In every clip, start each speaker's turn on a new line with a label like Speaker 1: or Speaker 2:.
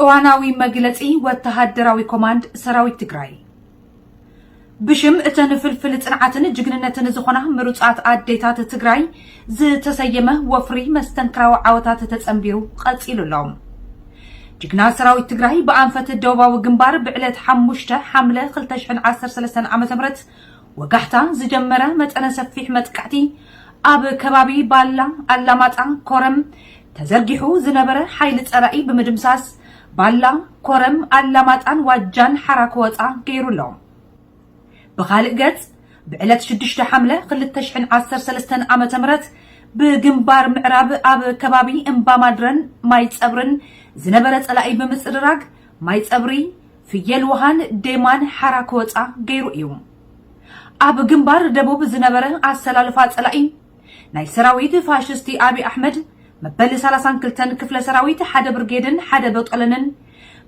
Speaker 1: እዋናዊ መግለጺ ወተሃደራዊ ኮማንድ ሰራዊት ትግራይ ብሽም እተን ፍልፍል ጽንዓትን ጅግንነትን ዝኾና ምሩጻት አዴታት ትግራይ ዝተሰየመ ወፍሪ መስተንክራዊ ዓወታት ተጸምቢሩ ቀጺሉሎም ጅግና ሰራዊት ትግራይ በአንፈት ደቡባዊ ግንባር ብዕለት 5 ሐምለ 2013 ዓ.ም ወጋሕታ ዝጀመረ መጠነ ሰፊሕ መጥቃዕቲ ኣብ ከባቢ ባላ አላማጣ ኮረም ተዘርጊሑ ዝነበረ ኃይል ጸራኢ ብምድምሳስ ባላ ኮረም አላማጣን ዋጃን ሓራክ ወፃ ገይሩሎም بخالق جت بعلت 6 حملة 2013 ዓመተ ምህረት بجنبار معراب أب كبابي إمبامادرن مايت أبرن زنبرة تلاقي بمصدراج مايت أبري في يلوهان ديمان حركوت غيرو يوم أب جنبار دبوب زنبرة السلالفات تلاقي ناي سراويت فاشستي أبي أحمد مبل 30 كلتن كفل سراويت حدا برجيدن حدا بطلنن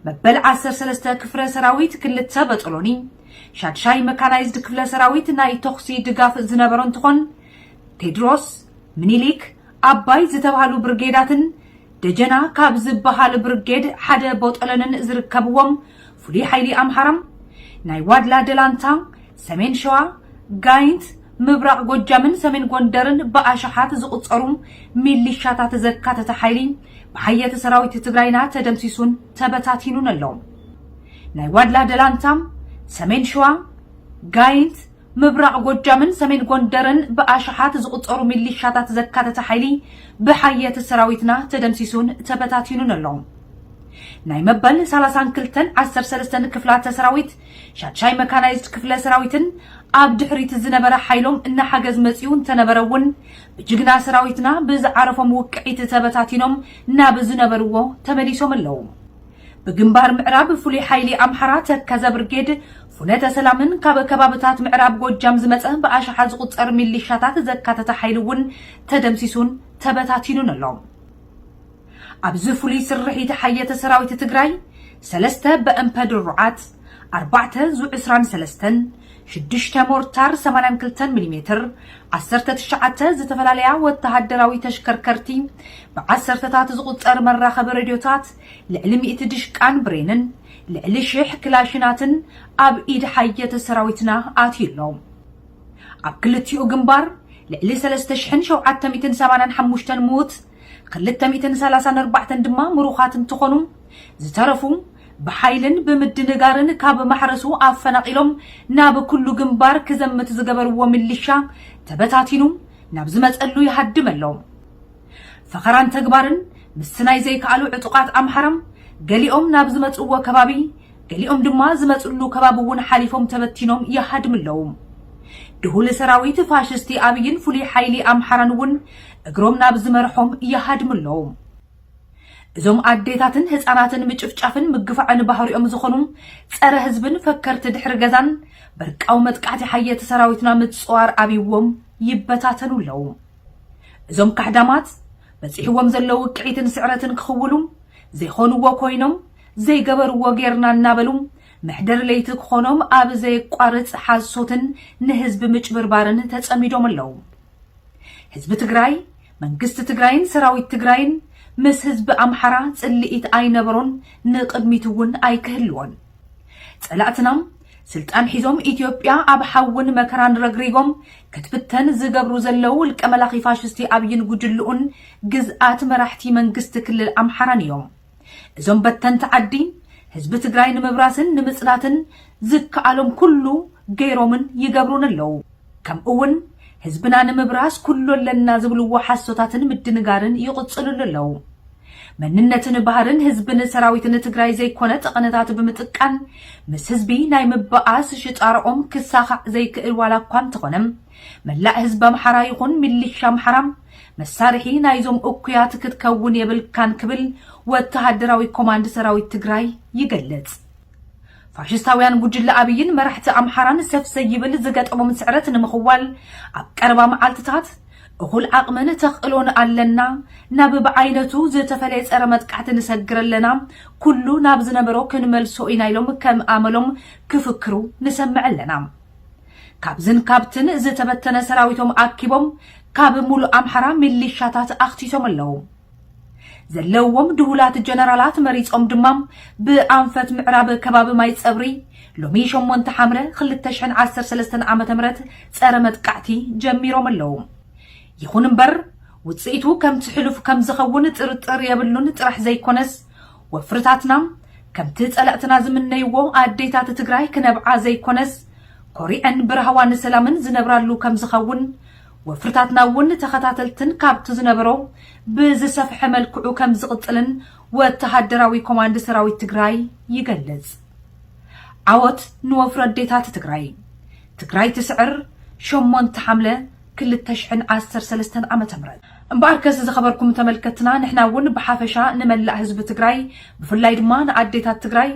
Speaker 1: مبل 10 كفل سراويت كلتا بطلوني شادشاي ميكانايزد كفل سراويت ناي توخسي دغاف زنبرون تخون تيدروس منيليك أباي زتبهالو برجيداتن دجنا كاب زبهال برجيد حدا بوطلنن زركبوم فلي حيلي أمحرم ناي وادلا دلانتا سمين شوا غاينت مبرق ጎጃምን ሰሜን ጎንደርን በአሻሓት ዝቁጽሩም ሚሊሻታት ዘካተተ ኃይሊ በሐየተ ሰራዊት ትግራይና ተደምሲሱን ተበታቲኑን አለው ናይ ዋድላ ደላንታም ሰሜን ሸዋ ጋይንት مبرق ጎጃምን ሰሜን ጎንደርን በአሻሓት ዝቁጽሩ ሚሊሻታት ዘካተተ ኃይሊ በሐየተ ሰራዊትና ተደምሲሱን ተበታቲኑን አለው ናይ መበል 32 13 ክፍላት ሰራዊት ሻቻይ መካናይዝድ ክፍለ ሰራዊትን ኣብ ድሕሪት ዝነበረ ኃይሎም እና ሓገዝ መጽዩን ተነበረውን በጅግና ሰራዊትና ብዝዓረፎም ውቅዒት ተበታቲኖም ናብ ዝነበርዎ ተመሊሶም አለው በግንባር ምዕራብ ፍሉይ ኃይሊ አምሐራ ተከዘ ብርጌድ ፍኖተ ሰላምን ካብ ከባብታት ምዕራብ ጎጃም ዝመጸ በአሻሓ ዝቁጽር ሚሊሻታት ዘካተተ ኃይሉን ተደምሲሱን ተበታቲኑን አለው أبز فلي سرحي تحية سراويت تجراي 3 بأمبد الرعات 4 زو 23 6 مورتار 8 مليمتر 10 تشعات زتفلاليا والتهدراوي تشكركرتي ب10 تات زقطر مراخب راديوتات لعلم يتدشكان برينن لعلشح كلاشناتن أب إيد حية سراويتنا آتيلهم أب كلتيو جنبار لعلي 3 شحن شو 185 موت خلت 234 دما مروخات تخونم زترفو بحايلن بمدنغارن كاب محرسو افناقيلهم ناب كل جنبار كزمت زغبرو مليشا تبتاتينو ناب زمصلو يحدملهم فخران تغبارن مسناي زي كالو عطقات امحرم غليኦም ناب زمصو كبابي غليኦም دما زمصلو كبابون حليفهم تبتينهم يحدملهم دهول سراويت فاشستي أبيين فلي حيلي أمحرانون اقروم نابز مرحوم يهادملهم زوم عديتاتن هزاناتن مجفجافن مقفعن بحري أمزخونم سأره هزبن فكرت دحر غزان بركاو متقعتي حيات سراويتنا متصوار أبيوهم يبتاتنو لهم زوم كحدامات بسيحوهم زلو كعيتن سعرتن كخولم زي خونو وكوينم زي قبر وغيرنا نابلوم محدر ليتك خونم أب زي قارت حاسوتن نهزب مجبربارن تتصميدوم اللو حزب تግራይ መንግስት ትግራይን ሰራዊት ትግራይን ምስ ህዝብ አምሐራ ጽልኢት አይነበሩን ንቅድሚቱን አይክህልዎን ጸላእትናም ስልጣን ሒዞም ኢትዮጵያ ኣብ ሓውን መከራን ረግሪጎም ክትብተን ዝገብሩ ዘለው ልቀመላኺ ፋሽስቲ ኣብይን ጉድልኡን ግዝአት መራሕቲ መንግስት ክልል አምሐራን እዮም እዞም በተንተ ዓዲ ህዝብ ትግራይ ንምብራስን ንምጽናትን ዝከኣሎም ኩሉ ገይሮምን ይገብሩን ኣለው ከምኡውን ህዝብና ንምብራስ ኩሉ ለና ዝብልዎ ሓሶታትን ምድንጋርን ይቅጽሉሉ ኣለው መንነትን ባህርን ህዝብን ሰራዊትን ትግራይ ዘይኮነ ጠቅነታት ብምጥቃን ምስ ህዝቢ ናይ ምባኣስ ሽጣርኦም ክሳኻዕ ዘይክእል ዋላ እኳ እንተኾነም መላእ ህዝብ አምሐራ ይኹን ሚሊሻ አምሐራ መሳርሒ ናይዞም እኩያት ክትከውን የብልካን ክብል ወተሃደራዊ ኮማንድ ሰራዊት ትግራይ ይገልጽ ፋሽስታውያን ጉጅለ አብይን መራሕቲ አምሐራን ሰፍሰ ይብል ዝገጠሞም ስዕረት ንምኽዋል ኣብ ቀረባ መዓልትታት እኹል ዓቕመን ተኽእሎን ኣለና ናብ በዓይነቱ ዝተፈለየ ጸረ መጥቃዕቲ ንሰግረለና ኩሉ ናብ ዝነበሮ ክንመልሶ ኢና ኢሎም ከም ኣመሎም ክፍክሩ ንሰምዕ ኣለና ካብዝን ካብትን ዝተበተነ ሰራዊቶም ኣኪቦም ካብ ሙሉ አምሐራ ሚሊሻታት ኣኽቲቶም ኣለው ዘለዎም ድሁላት ጀነራላት መሪጾም ድማም ብኣንፈት ምዕራብ ከባቢ ማይ ጸብሪ ሎሚ 8 ሐምለ 2013 ዓመተ ምህረት ጸረ መጥቃዕቲ ጀሚሮም ኣለዉ ይኹን እምበር ውጽኢቱ ከም ትሕልፍ ከም ዝኸውን ጥርጥር የብሉን ጥራሕ ዘይኮነስ ወፍርታትና ከምቲ ጸላእትና ዝምነይዎ ኣዴታት ትግራይ ክነብዓ ዘይኮነስ ኮሪአን ብርሃዋን ሰላምን ዝነብራሉ ከም ዝኸውን ወፍርታትና ውን ተኸታተልትን ካብቲ ዝነበሮ ብዝሰፍሐ መልክዑ ከም ዝቕጥልን ወተሃደራዊ ኮማንድ ሰራዊት ትግራይ ይገልጽ ዓወት ንወፍሪ ኣዴታት ትግራይ ትስዕር 8 ሐምለ 2013 ዓመተ ምህረት እምበኣርከስ ዝኸበርኩም ተመልከትና ንሕና ውን ብሓፈሻ ንመላእ ህዝቢ ትግራይ ብፍላይ ድማ ንኣዴታት ትግራይ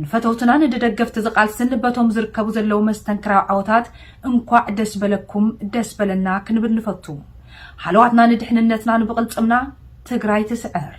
Speaker 1: ንፈተውትና ንደገፍቲ ዝቃልስን በቶም ዝርከቡ ዘለው መስተንክራዊ ዓወታት እንኳዕ ደስ በለኩም ደስ በለና ክንብል ንፈቱ ሓለዋትና ንድሕንነትና ንብቕልጽምና ትግራይ ትስዕር